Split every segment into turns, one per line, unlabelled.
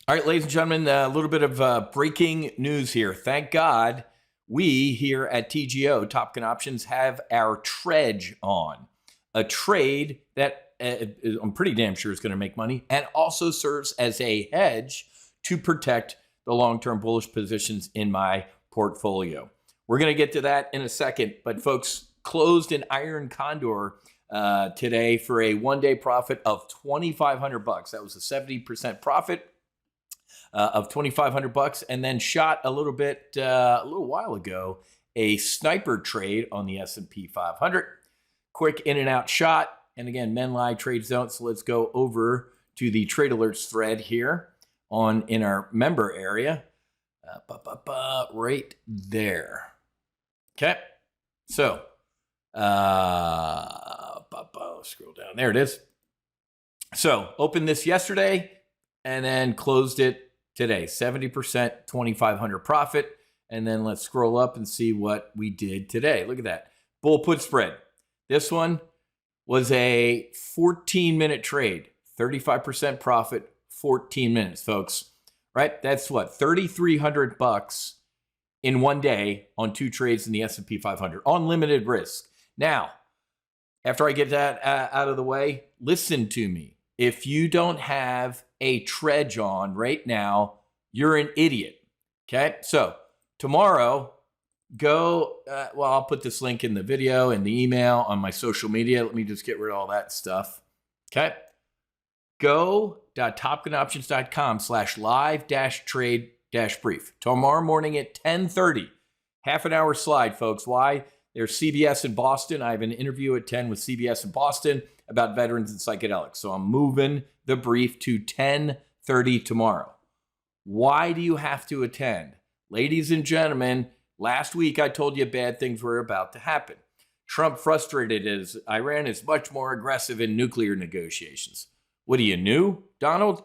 All right, ladies and gentlemen, a little bit of breaking news here. Thank God we here at TGO, Top Gun Options, have our TREDGE on. A trade that I'm pretty damn sure is going to make money and also serves as a hedge to protect the long-term bullish positions in my portfolio. We're going to get to that in a second, but folks, closed an iron condor today for a one-day profit of $2,500. That was a 70% profit of $2,500, and then shot a little while ago, a sniper trade on the S&P 500. Quick in and out shot. And again, men lie, trades don't. So let's go over to the trade alerts thread here in our member area. Right there. Okay. So, scroll down. There it is. So opened this yesterday and then closed it today. 70%, $2,500 profit. And then let's scroll up and see what we did today. Look at that. Bull put spread. This one was a 14-minute trade. 35% profit, 14 minutes, folks. Right? That's what? $3,300 in one day on two trades in the S&P 500 on limited risk. Now, after I get that out of the way, listen to me. If you don't have a TREDGE on right now, you're an idiot. Okay? So tomorrow, go, I'll put this link in the video and the email on my social media. Let me just get rid of all that stuff. Okay? go.topgunoptions.com/live-trade-brief. Tomorrow morning at 10:30. Half an hour slide, folks. Why? There's CBS in Boston. I have an interview at 10 with CBS in Boston about veterans and psychedelics. So I'm moving the brief to 10:30 tomorrow. Why do you have to attend? Ladies and gentlemen, last week I told you bad things were about to happen. Trump, frustrated as Iran is much more aggressive in nuclear negotiations. What are you new, Donald?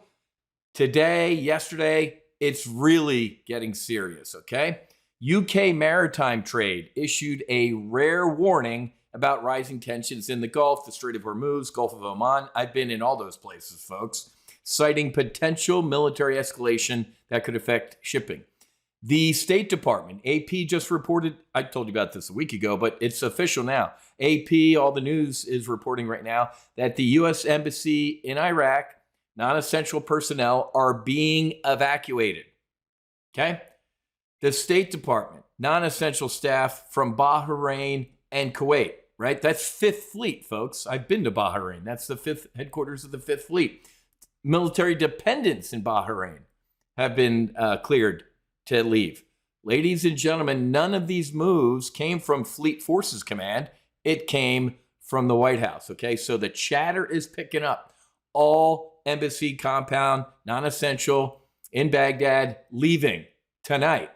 Today, yesterday, it's really getting serious, okay? UK maritime trade issued a rare warning about rising tensions in the Gulf, the Strait of Hormuz, Gulf of Oman. I've been in all those places, folks, citing potential military escalation that could affect shipping. The State Department, AP, just reported, I told you about this a week ago, but it's official now. AP, all the news is reporting right now that the U.S. Embassy in Iraq, non-essential personnel are being evacuated. Okay? The State Department, non-essential staff from Bahrain and Kuwait, right? That's Fifth Fleet, folks. I've been to Bahrain. That's the fifth headquarters of the Fifth Fleet. Military dependents in Bahrain have been cleared to leave. Ladies and gentlemen, none of these moves came from Fleet Forces Command. It came from the White House, okay? So the chatter is picking up. All embassy compound, non-essential, in Baghdad, leaving tonight.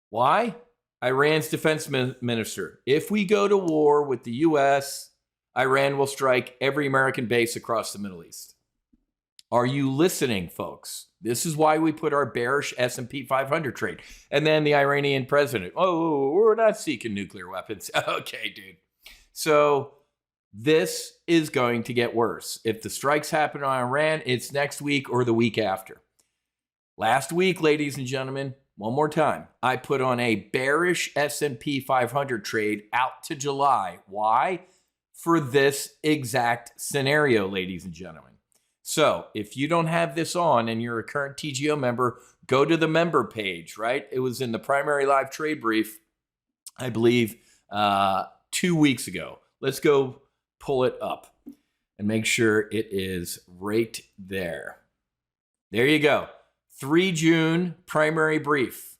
Why? Iran's defense minister. If we go to war with the U.S., Iran will strike every American base across the Middle East. Are you listening, folks? This is why we put our bearish S&P 500 trade. And then the Iranian president, we're not seeking nuclear weapons. Okay, dude. So this is going to get worse. If the strikes happen on Iran, it's next week or the week after. Last week, ladies and gentlemen, one more time, I put on a bearish S&P 500 trade out to July. Why? For this exact scenario, ladies and gentlemen. So if you don't have this on and you're a current TGO member, go to the member page, right? It was in the primary live trade brief, I believe, 2 weeks ago. Let's go pull it up and make sure it is right there. There you go. 3 June primary brief,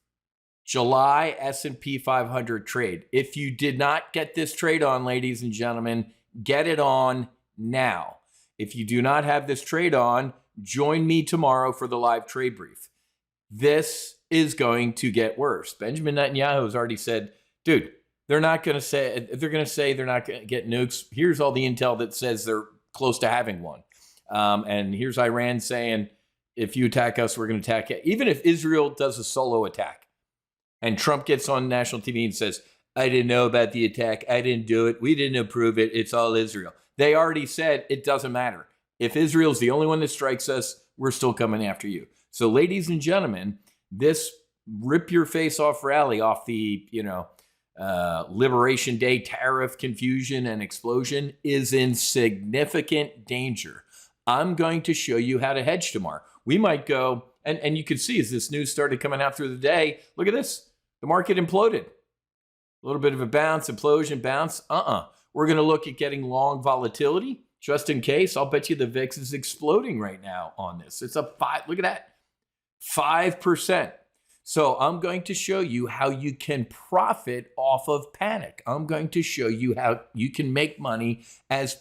July S&P 500 trade. If you did not get this trade on, ladies and gentlemen, get it on now. If you do not have this trade on, join me tomorrow for the live trade brief. This is going to get worse. Benjamin Netanyahu has already said, dude, they're going to say they're not going to get nukes. Here's all the intel that says they're close to having one. And here's Iran saying, if you attack us, we're going to attack it. Even if Israel does a solo attack and Trump gets on national TV and says, I didn't know about the attack. I didn't do it. We didn't approve it. It's all Israel. They already said it doesn't matter. If Israel's the only one that strikes us, we're still coming after you. So ladies and gentlemen, this rip your face off rally off the, Liberation Day tariff confusion and explosion is in significant danger. I'm going to show you how to hedge tomorrow. We might go, and you can see as this news started coming out through the day, look at this. The market imploded. A little bit of a bounce, implosion, bounce. We're going to look at getting long volatility just in case. I'll bet you the VIX is exploding right now on this. It's up 5, look at that, 5%. So I'm going to show you how you can profit off of panic. I'm going to show you how you can make money as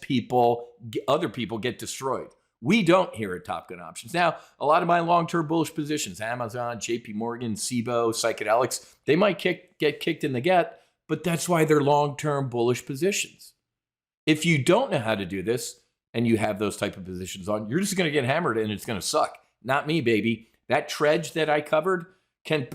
other people get destroyed. We don't here at Top Gun Options. Now, a lot of my long-term bullish positions, Amazon, JP Morgan, SIBO, psychedelics, they might get kicked in the gut, but that's why they're long-term bullish positions. If you don't know how to do this and you have those type of positions on, you're just going to get hammered and it's going to suck. Not me, baby. That TREDGE that I covered can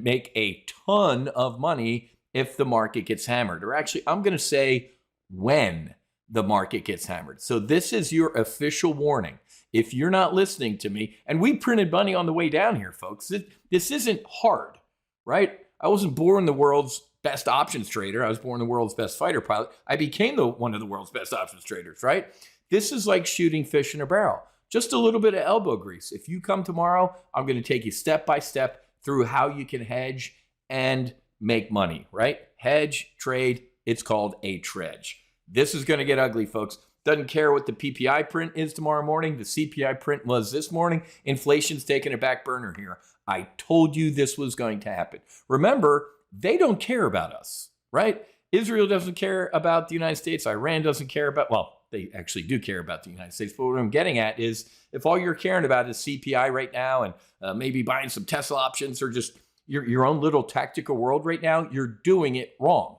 make a ton of money if the market gets hammered. Or actually, I'm going to say when the market gets hammered. So this is your official warning. If you're not listening to me, and we printed money on the way down here, folks, this isn't hard, right? I wasn't born the world's best options trader. I was born the world's best fighter pilot. I became one of the world's best options traders, right? This is like shooting fish in a barrel. Just a little bit of elbow grease. If you come tomorrow, I'm going to take you step by step through how you can hedge and make money, right? Hedge, trade, it's called a TREDGE. This is going to get ugly, folks. Doesn't care what the PPI print is tomorrow morning. The CPI print was this morning. Inflation's taking a back burner here. I told you this was going to happen. Remember, they don't care about us, right? Israel doesn't care about the United States. Iran doesn't care about, well, they actually do care about the United States. But what I'm getting at is if all you're caring about is CPI right now and maybe buying some Tesla options or just your own little tactical world right now, you're doing it wrong.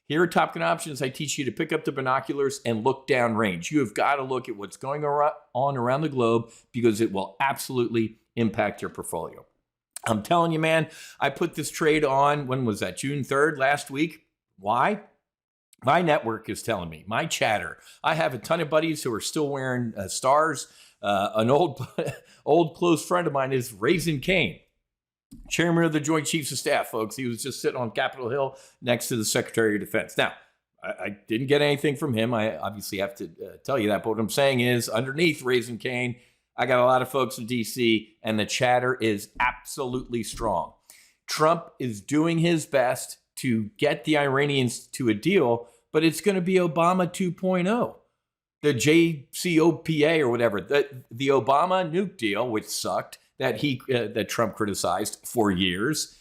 Here at Top Gun Options, I teach you to pick up the binoculars and look downrange. You have got to look at what's going on around the globe because it will absolutely impact your portfolio. I'm telling you, man, I put this trade on, when was that? June 3rd, last week. Why? My network is telling me, my chatter. I have a ton of buddies who are still wearing stars. An old close friend of mine is Raising Cane, chairman of the Joint Chiefs of Staff, folks. He was just sitting on Capitol Hill next to the Secretary of Defense. Now, I didn't get anything from him. I obviously have to tell you that. But what I'm saying is, underneath Raising Cane, I got a lot of folks in D.C., and the chatter is absolutely strong. Trump is doing his best to get the Iranians to a deal, but it's going to be Obama 2.0. The JCPOA or whatever, the Obama nuke deal, which sucked, that Trump criticized for years,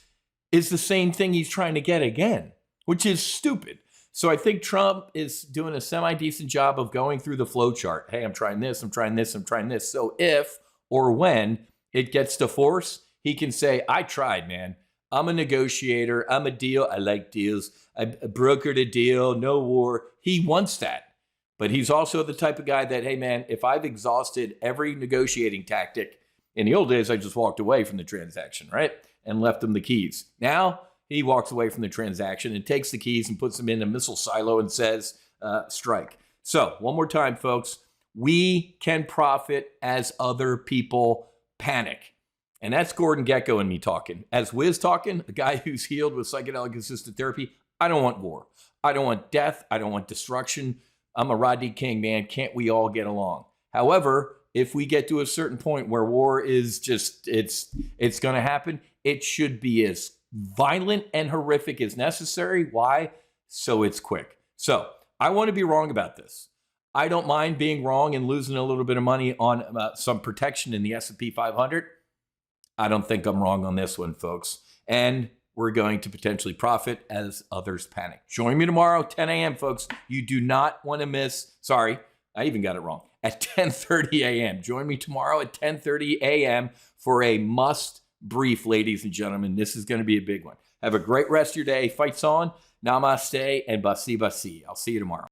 is the same thing he's trying to get again, which is stupid. So I think Trump is doing a semi-decent job of going through the flow chart. Hey, I'm trying this, I'm trying this, I'm trying this. So if or when it gets to force, he can say, I tried, man. I'm a negotiator. I'm a deal. I like deals. I brokered a deal. No war. He wants that. But he's also the type of guy that, hey, man, if I've exhausted every negotiating tactic, in the old days, I just walked away from the transaction, right? And left him the keys. Now he walks away from the transaction and takes the keys and puts them in a missile silo and says, strike. So one more time, folks, we can profit as other people panic. And that's Gordon Gekko and me talking. As Wiz talking, the guy who's healed with psychedelic-assisted therapy, I don't want war. I don't want death. I don't want destruction. I'm a Rodney King, man. Can't we all get along? However, if we get to a certain point where war is just, it's going to happen, it should be as violent and horrific as necessary. Why? So it's quick. So I want to be wrong about this. I don't mind being wrong and losing a little bit of money on some protection in the S&P 500. I don't think I'm wrong on this one, folks. And we're going to potentially profit as others panic. Join me tomorrow, 10 a.m., folks. You do not want to miss, sorry, I even got it wrong, at 10:30 a.m. Join me tomorrow at 10:30 a.m. for a must brief, ladies and gentlemen. This is going to be a big one. Have a great rest of your day. Fights on. Namaste and basi basi. I'll see you tomorrow.